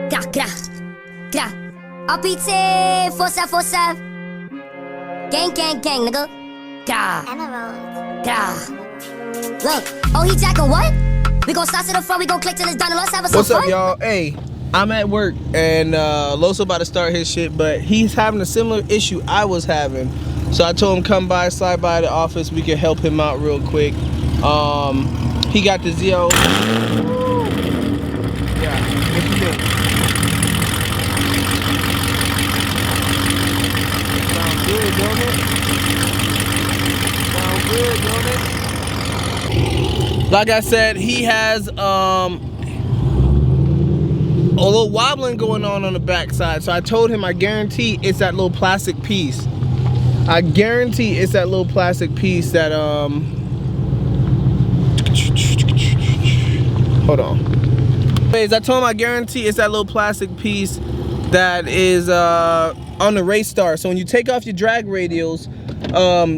Gra, gra, gra. RPT, 4747. Gang, gang, gang, nigga. Gra, gra. Look, oh, he jacking what? We gon' start to the front, we gon' click till it's done, and let's have some fun. What's up, y'all? Hey, I'm at work, and Loso about to start his shit, but he's having a similar issue I was having. So I told him come by, slide by the office, we can help him out real quick. He got the ZL. Yeah, what you doing? Sound good, don't it? Sound good, don't it? Like I said, he has a little wobbling going on the backside. So I told him I guarantee it's that little plastic piece. I guarantee it's that little plastic piece that hold on. Anyways, I told him I guarantee it's that little plastic piece that is on the race star. So when you take off your drag radials,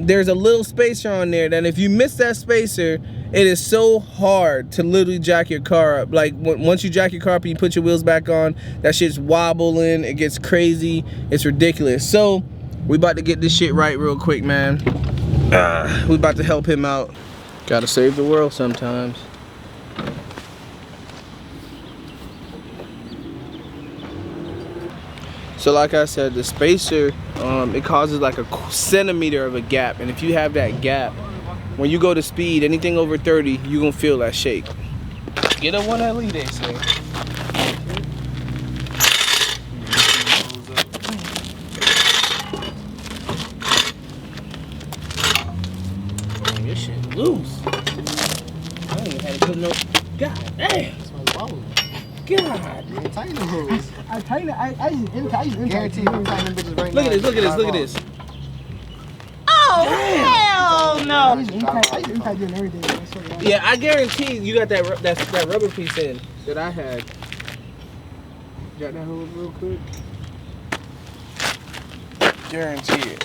there's a little spacer on there that if you miss that spacer, it is so hard to literally jack your car up. Like once you jack your car up and you put your wheels back on, that shit's wobbling, it gets crazy, it's ridiculous. So we about to get this shit right real quick, man. We about to help him out. Gotta save the world sometimes. So like I said, the spacer, it causes like a centimeter of a gap. And if you have that gap, when you go to speed, anything over 30, you gonna feel that shake. Get a 1LE, they say. Dang, this shit loose. I ain't even had to put no. God damn. God. Tighten the hose. I tighten it. I just guarantee you tighten them bitches right now. Look at this, look at this, look at this. Oh, hell no. I just tighten everything. Yeah, I guarantee you got that rubber piece in that I had. Got that hose real quick? Guarantee it.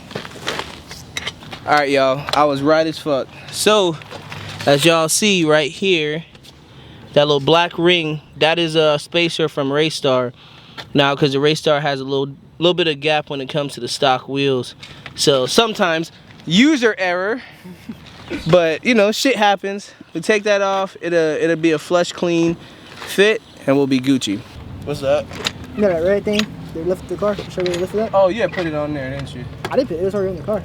Alright, y'all. I was right as fuck. So, as y'all see right here, that little black ring, that is a spacer from Raystar. Now, because the Raystar has a little bit of gap when it comes to the stock wheels. So, sometimes, user error. But, you know, shit happens. We take that off, it'll be a flush clean fit, and we'll be Gucci. What's that? You know that red thing? They lifted the car? Show me they lifted that? Oh, yeah, put it on there, didn't you? I didn't put it. It was already in the car.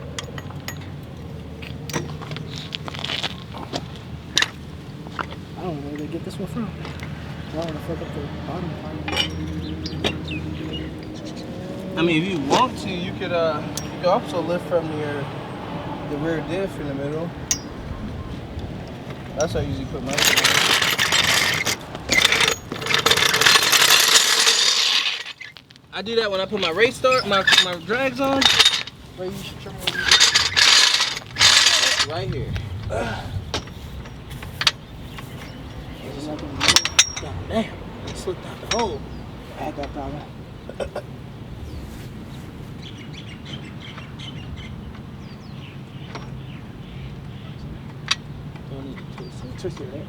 I don't know where they get this one from. I don't want to fuck up the bottom part. I mean, if you want to, you could also lift from the rear diff in the middle. That's how I usually put mine on. I do that when I put my race start, my drags on. Where you should trim Right here. God damn. It slipped out the hole. I had that problem. Don't need to twist it. Twist it, right?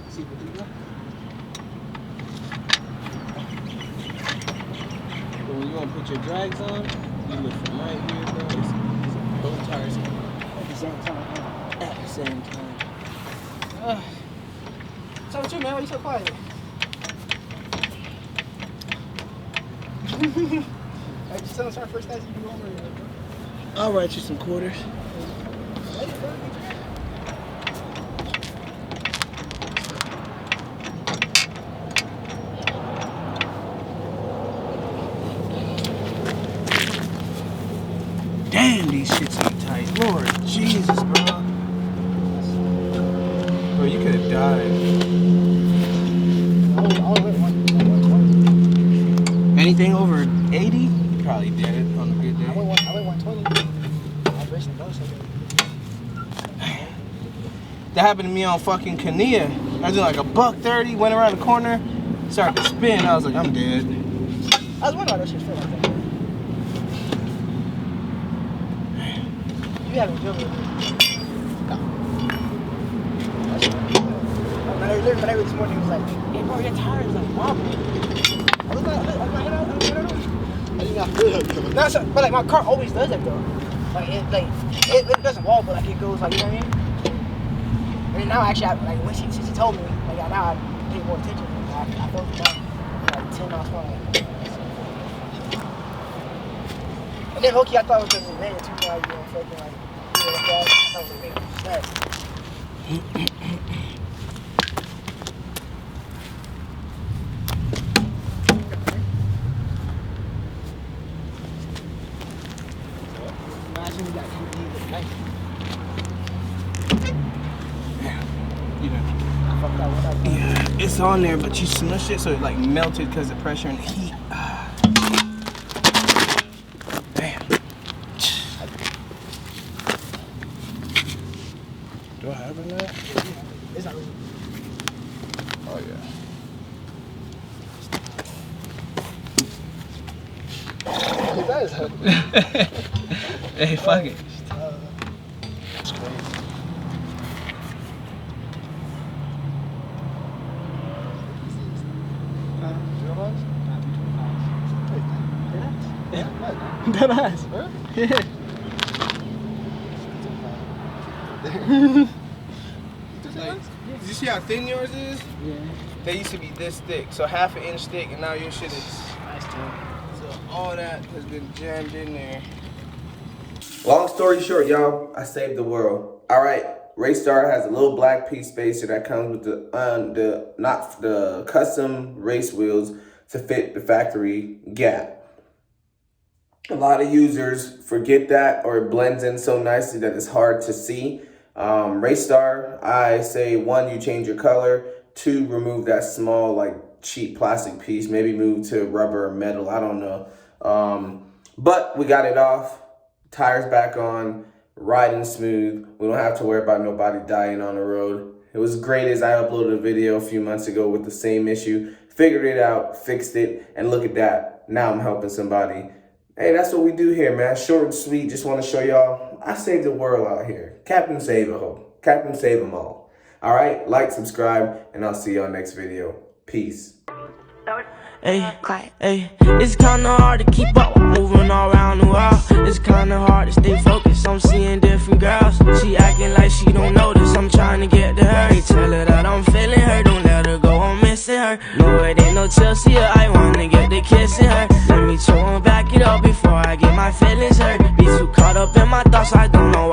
See what you got? But when you want to put your drags on, you lift from right here, bro. It's both tires At the same time. at the same time. What's up with you, man? Why you so quiet? Hey, just tell us our first class you do over here, bro. I'll write you some quarters. Damn, these shits are tight. Lord Jesus, bro. Bro, you could have died. I only went one. Anything over 80, you probably did it on a good day. I went 120. I was racing those. That happened to me on fucking Kania. I was doing like a $130, went around the corner, started to spin. I was like, I'm dead. I was wondering why those shit feel like that. You haven't driven it. literally this morning he was like, hey bro, your tire is like wobbling. I look like, no, so, but like my car always does that though. Like it doesn't wobble, but like it goes like, you know what I mean? And now actually, like when she told me, like now I pay more attention. I felt like 10 miles per hour. And then low-key, I thought it was just a man too, like, you know, fucking like, like that. I thought it was a man just that. Imagine we got company with knife. Yeah, it's on there, but you smush it so it like melted because of pressure and the heat. Damn. Do I have it now? It's not really. Oh yeah. That is Hey, fuck it. That's crazy. That ass. Yeah. Like, did you see how thin yours is? Yeah. They used to be this thick, so half an inch thick, and now your shit is. Nice too. So all that has been jammed in there. Long story short, y'all, I saved the world. All right, Raystar has a little black piece spacer that comes with not the custom race wheels to fit the factory gap. A lot of users forget that, or it blends in so nicely that it's hard to see. Raystar, I say 1, you change your color. 2, remove that small, like, cheap plastic piece. Maybe move to rubber or metal, I don't know. But we got it off. Tires back on, riding smooth. We don't have to worry about nobody dying on the road. It was great as I uploaded a video a few months ago with the same issue. Figured it out, fixed it, and look at that. Now I'm helping somebody. Hey, that's what we do here, man. Short and sweet. Just want to show y'all I saved the world out here. Captain Save a Ho. Captain Save them all. All right, like, subscribe, and I'll see y'all next video. Peace. Hey, it's kinda hard to keep up, moving all around the world. It's kinda hard to stay focused, I'm seeing different girls. She acting like she don't notice, I'm trying to get to her. Tell her that I'm feeling her, don't let her go, I'm missing her. No, it ain't no Chelsea, I wanna get the kissing her. Let me chill and back it up before I get my feelings hurt. Be too caught up in my thoughts, I don't know